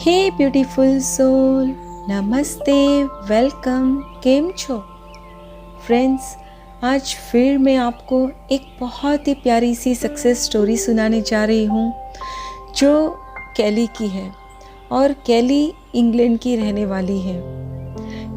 हे beautiful soul, नमस्ते, welcome, केम छो friends. आज फिर मैं आपको एक बहुत ही प्यारी सी सक्सेस स्टोरी सुनाने जा रही हूँ जो कैली की है और कैली इंग्लैंड की रहने वाली है।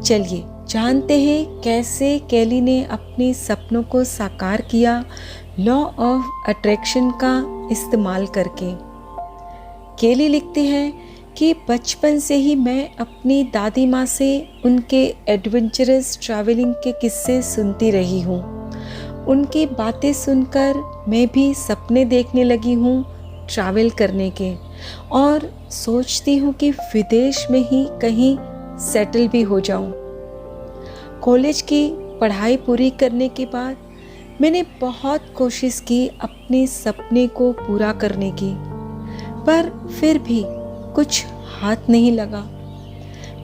चलिए जानते हैं कैसे कैली ने अपने सपनों को साकार किया लॉ ऑफ अट्रैक्शन का इस्तेमाल करके। कैली लिखती है कि बचपन से ही मैं अपनी दादी माँ से उनके एडवेंचरस ट्रैवलिंग के किस्से सुनती रही हूँ। उनकी बातें सुनकर मैं भी सपने देखने लगी हूँ ट्रैवल करने के, और सोचती हूँ कि विदेश में ही कहीं सेटल भी हो जाऊँ। कॉलेज की पढ़ाई पूरी करने के बाद मैंने बहुत कोशिश की अपने सपने को पूरा करने की, पर फिर भी कुछ हाथ नहीं लगा।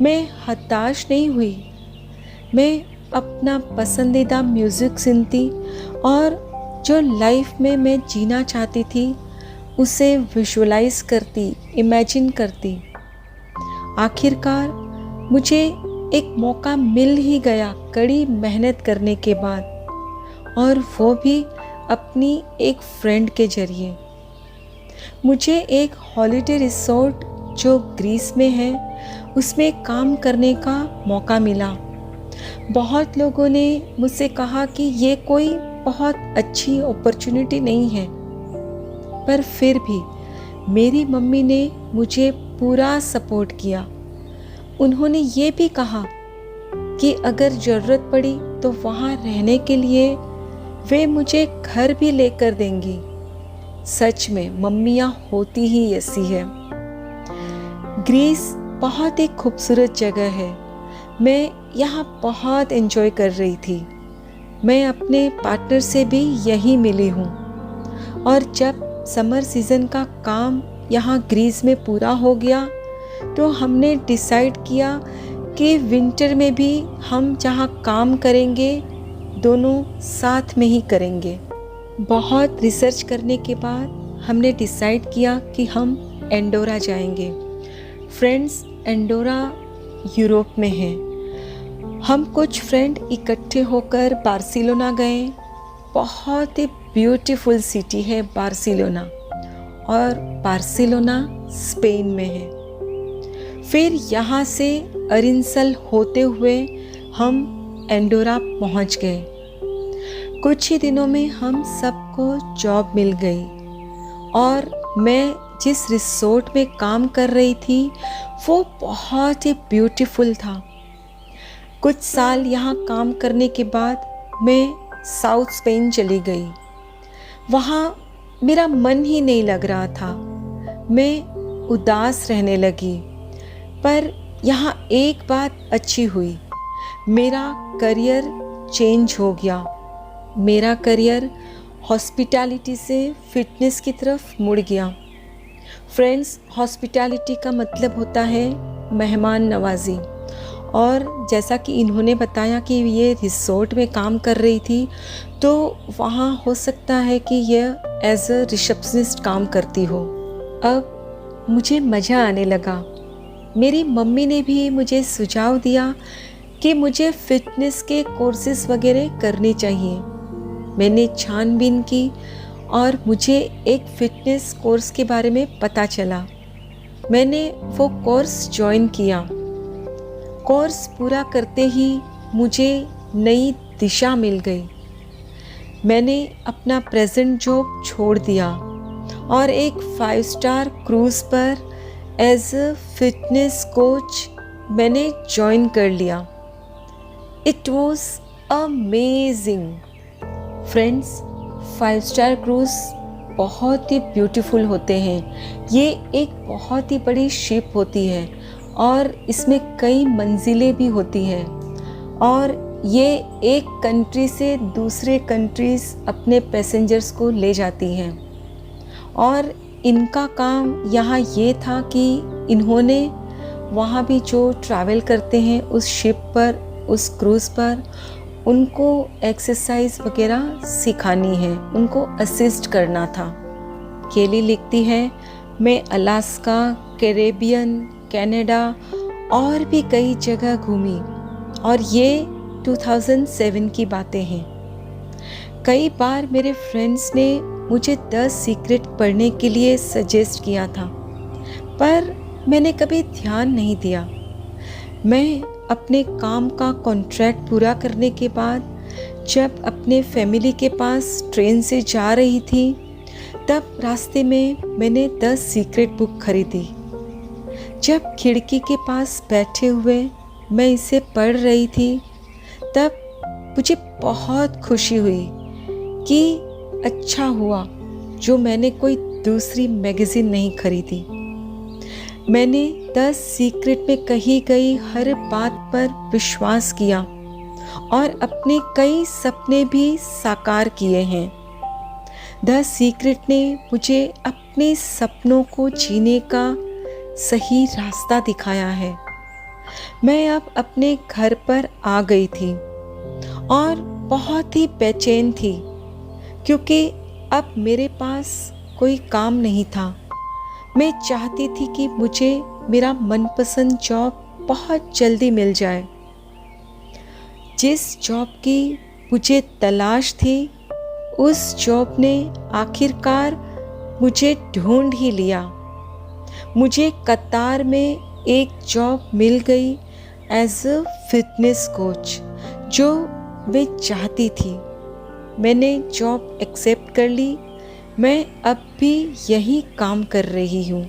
मैं हताश नहीं हुई। मैं अपना पसंदीदा म्यूज़िक सुनती और जो लाइफ में मैं जीना चाहती थी उसे विजुअलाइज करती, इमेजिन करती। आखिरकार मुझे एक मौका मिल ही गया कड़ी मेहनत करने के बाद, और वो भी अपनी एक फ्रेंड के जरिए। मुझे एक हॉलिडे रिसोर्ट जो ग्रीस में है उसमें काम करने का मौका मिला। बहुत लोगों ने मुझसे कहा कि ये कोई बहुत अच्छी अपॉर्चुनिटी नहीं है, पर फिर भी मेरी मम्मी ने मुझे पूरा सपोर्ट किया। उन्होंने ये भी कहा कि अगर ज़रूरत पड़ी तो वहाँ रहने के लिए वे मुझे घर भी लेकर देंगी। सच में मम्मियाँ होती ही ऐसी है। ग्रीस बहुत ही खूबसूरत जगह है। मैं यहाँ बहुत एंजॉय कर रही थी। मैं अपने पार्टनर से भी यहीं मिली हूँ, और जब समर सीज़न का काम यहाँ ग्रीस में पूरा हो गया तो हमने डिसाइड किया कि विंटर में भी हम जहाँ काम करेंगे दोनों साथ में ही करेंगे। बहुत रिसर्च करने के बाद हमने डिसाइड किया कि हम एंडोरा जाएंगे। फ्रेंड्स, एंडोरा यूरोप में है। हम कुछ फ्रेंड इकट्ठे होकर बार्सिलोना गए। बहुत ही ब्यूटीफुल सिटी है बार्सिलोना, और बार्सिलोना स्पेन में है। फिर यहाँ से अरिंसल होते हुए हम एंडोरा पहुँच गए। कुछ ही दिनों में हम सबको जॉब मिल गई, और मैं जिस रिसोर्ट में काम कर रही थी वो बहुत ही ब्यूटीफुल था। कुछ साल यहाँ काम करने के बाद मैं साउथ स्पेन चली गई। वहाँ मेरा मन ही नहीं लग रहा था। मैं उदास रहने लगी। पर यहाँ एक बात अच्छी हुई, मेरा करियर चेंज हो गया। मेरा करियर हॉस्पिटैलिटी से फिटनेस की तरफ मुड़ गया। फ्रेंड्स, हॉस्पिटैलिटी का मतलब होता है मेहमान नवाजी, और जैसा कि इन्होंने बताया कि ये रिसोर्ट में काम कर रही थी, तो वहाँ हो सकता है कि यह एज अ रिसेप्शनिस्ट काम करती हो। अब मुझे मज़ा आने लगा। मेरी मम्मी ने भी मुझे सुझाव दिया कि मुझे फ़िटनेस के कोर्सेज़ वगैरह करने चाहिए। मैंने छानबीन की और मुझे एक फ़िटनेस कोर्स के बारे में पता चला। मैंने वो कोर्स ज्वाइन किया। कोर्स पूरा करते ही मुझे नई दिशा मिल गई। मैंने अपना प्रेजेंट जॉब छोड़ दिया और एक 5 स्टार क्रूज़ पर एज अ फिटनेस कोच मैंने ज्वाइन कर लिया। It was amazing. Friends, 5 star cruise बहुत ही ब्यूटीफुल होते हैं। ये एक बहुत ही बड़ी शिप होती है और इसमें कई मंजिलें भी होती हैं, और ये एक कंट्री से दूसरे कंट्रीज़ अपने पैसेंजर्स को ले जाती हैं। और इनका काम यहाँ ये था कि इन्होंने वहाँ भी जो ट्रैवल करते हैं उस शिप पर, उस क्रूज़ पर, उनको एक्सरसाइज वगैरह सिखानी है, उनको असिस्ट करना था। कैली लिखती है, मैं अलास्का, कैरेबियन, कनाडा और भी कई जगह घूमी और ये 2007 की बातें हैं। कई बार मेरे फ्रेंड्स ने मुझे 10 सीक्रेट पढ़ने के लिए सजेस्ट किया था, पर मैंने कभी ध्यान नहीं दिया। मैं अपने काम का कॉन्ट्रैक्ट पूरा करने के बाद जब अपने फैमिली के पास ट्रेन से जा रही थी, तब रास्ते में मैंने 10 सीक्रेट बुक खरीदी। जब खिड़की के पास बैठे हुए मैं इसे पढ़ रही थी, तब मुझे बहुत खुशी हुई कि अच्छा हुआ जो मैंने कोई दूसरी मैगज़ीन नहीं खरीदी। मैंने 10 सीक्रेट में कही गई हर बात पर विश्वास किया और अपने कई सपने भी साकार किए हैं। 10 सीक्रेट ने मुझे अपने सपनों को जीने का सही रास्ता दिखाया है। मैं अब अपने घर पर आ गई थी और बहुत ही बेचैन थी, क्योंकि अब मेरे पास कोई काम नहीं था। मैं चाहती थी कि मुझे मेरा मनपसंद जॉब बहुत जल्दी मिल जाए। जिस जॉब की मुझे तलाश थी, उस जॉब ने आखिरकार मुझे ढूंढ ही लिया। मुझे कतार में एक जॉब मिल गई एज अ फिटनेस कोच, जो मैं चाहती थी। मैंने जॉब एक्सेप्ट कर ली। मैं अब भी यही काम कर रही हूँ।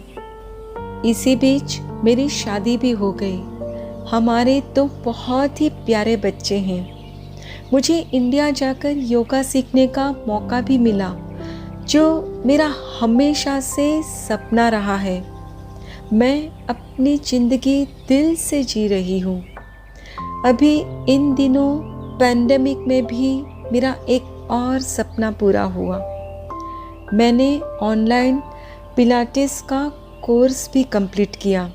इसी बीच मेरी शादी भी हो गई। हमारे तो बहुत ही प्यारे बच्चे हैं। मुझे इंडिया जाकर योगा सीखने का मौका भी मिला, जो मेरा हमेशा से सपना रहा है। मैं अपनी ज़िंदगी दिल से जी रही हूँ। अभी इन दिनों पैंडेमिक में भी मेरा एक और सपना पूरा हुआ। मैंने ऑनलाइन पिलाटेस का कोर्स भी कंप्लीट किया।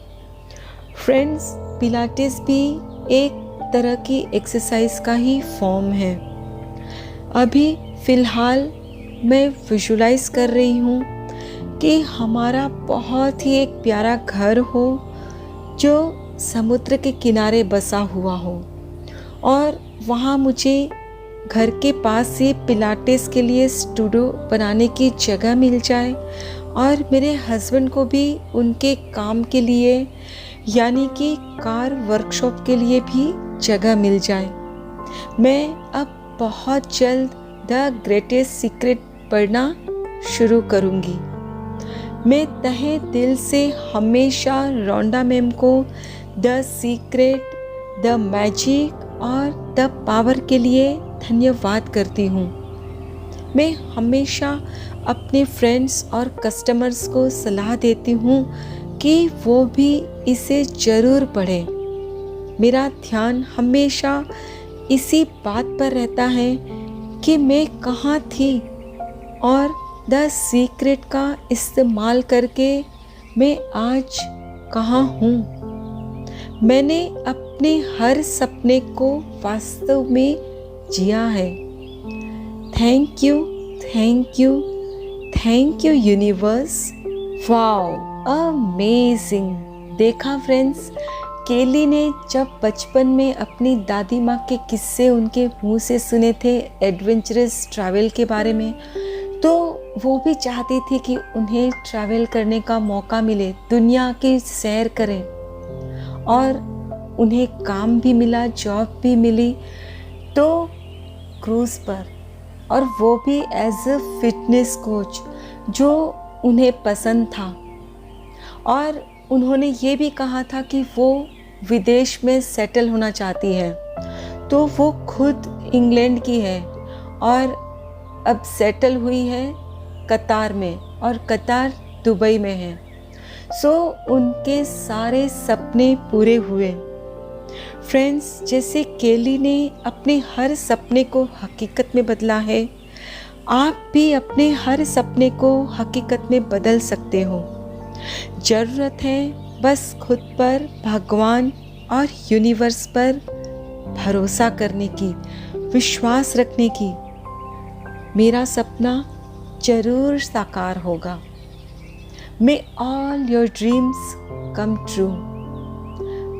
फ्रेंड्स, पिलाटेस भी एक तरह की एक्सरसाइज का ही फॉर्म है। अभी फ़िलहाल मैं विजुलाइज कर रही हूँ कि हमारा बहुत ही एक प्यारा घर हो, जो समुद्र के किनारे बसा हुआ हो, और वहाँ मुझे घर के पास से पिलाटेस के लिए स्टूडियो बनाने की जगह मिल जाए और मेरे हस्बैंड को भी उनके काम के लिए, यानी कि कार वर्कशॉप के लिए भी जगह मिल जाए। मैं अब बहुत जल्द द ग्रेटेस्ट सीक्रेट पढ़ना शुरू करूँगी। मैं तहे दिल से हमेशा रोंडा मैम को द सीक्रेट, द मैजिक और द पावर के लिए धन्यवाद करती हूँ। मैं हमेशा अपने फ्रेंड्स और कस्टमर्स को सलाह देती हूँ कि वो भी इसे ज़रूर पढ़ें। मेरा ध्यान हमेशा इसी बात पर रहता है कि मैं कहाँ थी और द सीक्रेट का इस्तेमाल करके मैं आज कहाँ हूँ। मैंने अपने हर सपने को वास्तव में जिया है। Thank you, thank you, thank you universe. Wow, amazing. देखा फ्रेंड्स, केली ने जब बचपन में अपनी दादी माँ के किस्से उनके मुंह से सुने थे एडवेंचरस ट्रैवल के बारे में, तो वो भी चाहती थी कि उन्हें ट्रैवल करने का मौका मिले, दुनिया की सैर करें। और उन्हें काम भी मिला, जॉब भी मिली, तो क्रूज़ पर, और वो भी एज अ फिटनेस कोच, जो उन्हें पसंद था। और उन्होंने ये भी कहा था कि वो विदेश में सेटल होना चाहती है। तो वो खुद इंग्लैंड की है और अब सेटल हुई है कतार में, और कतार दुबई में है। सो उनके सारे सपने पूरे हुए। फ्रेंड्स, जैसे केली ने अपने हर सपने को हकीकत में बदला है, आप भी अपने हर सपने को हकीकत में बदल सकते हो। ज़रूरत है बस खुद पर, भगवान और यूनिवर्स पर भरोसा करने की, विश्वास रखने की। मेरा सपना जरूर साकार होगा। May all your dreams come true.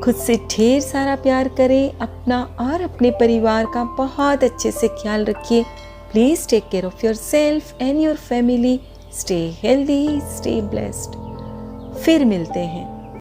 खुद से ढेर सारा प्यार करें, अपना और अपने परिवार का बहुत अच्छे से ख्याल रखिए। Please take care of yourself and your family. Stay healthy, stay blessed. फिर मिलते हैं।